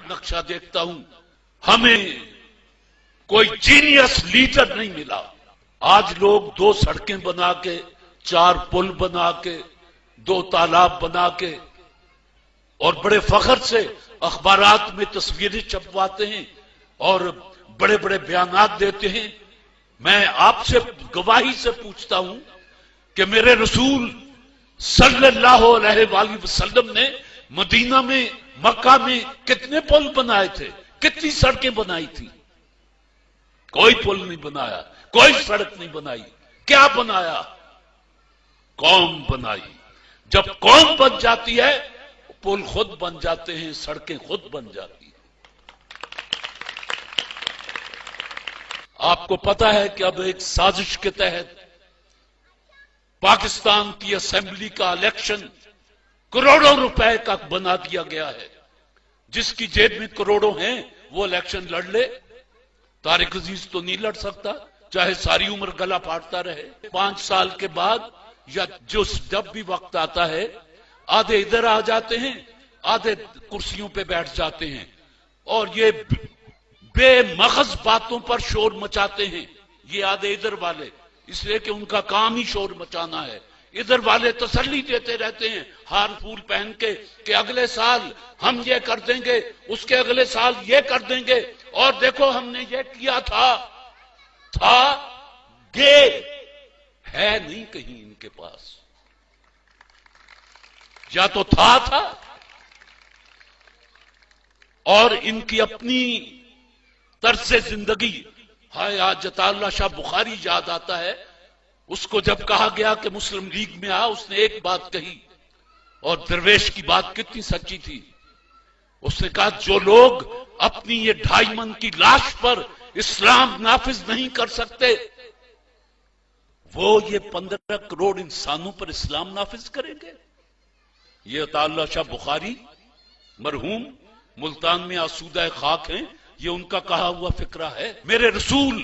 نقشہ دیکھتا ہوں، ہمیں کوئی جینیس لیڈر نہیں ملا۔ آج لوگ 2 سڑکیں بنا کے، 4 پل بنا کے، 2 تالاب بنا کے اور بڑے فخر سے اخبارات میں تصویریں چھپواتے ہیں اور بڑے بڑے بیانات دیتے ہیں۔ میں آپ سے گواہی سے پوچھتا ہوں کہ میرے رسول صلی اللہ علیہ وآلہ وسلم نے مدینہ میں، مکہ میں کتنے پل بنائے تھے، کتنی سڑکیں بنائی تھی؟ کوئی پل نہیں بنایا، کوئی سڑک نہیں بنائی۔ کیا بنایا؟ قوم بنائی۔ جب قوم بن جاتی ہے پل خود بن جاتے ہیں، سڑکیں خود بن جاتی ہیں۔ آپ کو پتا ہے کہ اب ایک سازش کے تحت پاکستان کی اسمبلی کا الیکشن کروڑوں روپے کا بنا دیا گیا ہے۔ جس کی جیب میں کروڑوں ہیں وہ الیکشن لڑ لے۔ طارق عزیز تو نہیں لڑ سکتا، چاہے ساری عمر گلا پھاڑتا رہے۔ 5 سال کے بعد یا جب بھی وقت آتا ہے، آدھے ادھر آ جاتے ہیں، آدھے کرسیوں پہ بیٹھ جاتے ہیں اور یہ بے مغز باتوں پر شور مچاتے ہیں۔ یہ آدھے ادھر والے، اس لیے کہ ان کا کام ہی شور مچانا ہے۔ ادھر والے تسلی دیتے رہتے ہیں ہار پھول پہن کے کہ اگلے سال ہم یہ کر دیں گے، اس کے اگلے سال یہ کر دیں گے، اور دیکھو ہم نے یہ کیا تھا گے ہے نہیں کہیں ان کے پاس۔ یا تو تھا اور ان کی اپنی طرز زندگی۔ ہائے آج عطا اللہ شاہ بخاری یاد آتا ہے، اس کو جب کہا گیا کہ مسلم لیگ میں آ، اس نے ایک بات کہی، اور درویش کی بات کتنی سچی تھی۔ اس نے کہا جو لوگ اپنی یہ 2.5 من کی لاش پر اسلام نافذ نہیں کر سکتے، وہ یہ 15 کروڑ انسانوں پر اسلام نافذ کریں گے۔ یہ عطا اللہ شاہ بخاری مرحوم ملتان میں آسودہ خاک ہیں، یہ ان کا کہا ہوا فکرہ ہے۔ میرے رسول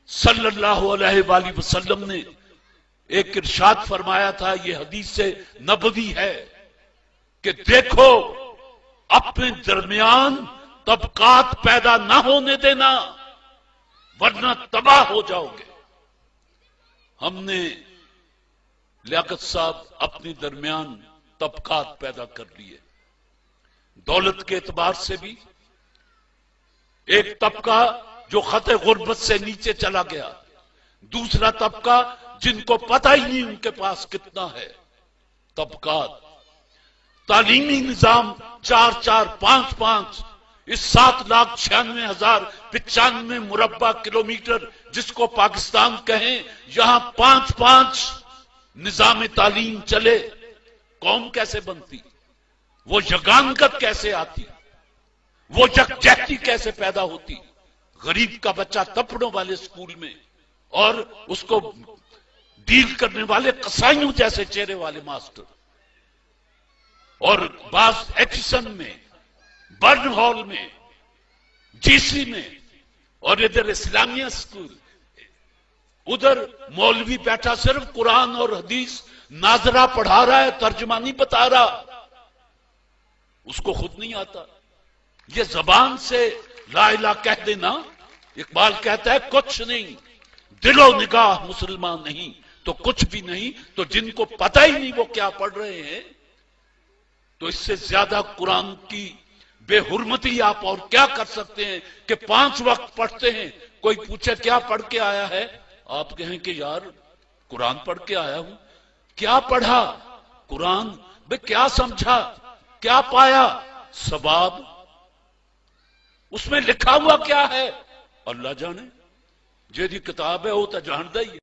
صلی اللہ علیہ وآلہ وسلم نے ایک ارشاد فرمایا تھا، یہ حدیث نبوی ہے کہ دیکھو اپنے درمیان طبقات پیدا نہ ہونے دینا ورنہ تباہ ہو جاؤ گے۔ ہم نے لیاقت صاحب اپنے درمیان طبقات پیدا کر لیے، دولت کے اعتبار سے بھی۔ ایک طبقہ جو خط غربت سے نیچے چلا گیا، دوسرا طبقہ جن کو پتہ ہی نہیں ان کے پاس کتنا ہے۔ طبقات، تعلیمی نظام 4-4، 5-5، اس 7,96,095 مربع کلومیٹر جس کو پاکستان کہیں، یہاں 5-5 نظام تعلیم چلے، قوم کیسے بنتی؟ وہ یگانگت کیسے آتی؟ وہ یکجہتی کیسے پیدا ہوتی؟ غریب کا بچہ تپڑوں والے اسکول میں اور اس کو ڈیل کرنے والے قصائیوں جیسے چہرے والے ماسٹر، اور بعض ایچسن میں، برن ہال میں، جی سی میں، اور ادھر اسلامیہ اسکول، ادھر مولوی بیٹھا صرف قرآن اور حدیث ناظرہ پڑھا رہا ہے، ترجمہ نہیں بتا رہا، اس کو خود نہیں آتا۔ یہ زبان سے لا الہ کہہ دینا، اقبال کہتا ہے کچھ نہیں، دل و نگاہ مسلمان نہیں تو کچھ بھی نہیں۔ تو جن کو پتہ ہی نہیں وہ کیا پڑھ رہے ہیں، تو اس سے زیادہ قرآن کی بے حرمتی آپ اور کیا کر سکتے ہیں کہ 5 وقت پڑھتے ہیں، کوئی پوچھے کیا پڑھ کے آیا ہے، آپ کہیں کہ یار قرآن پڑھ کے آیا ہوں۔ کیا پڑھا؟ قرآن۔ بھئی کیا سمجھا؟ کیا پایا؟ ثواب۔ اس میں لکھا ہوا کیا ہے؟ اللہ جانے، جیدی کتاب ہے وہ تو جاندا ہی ہے۔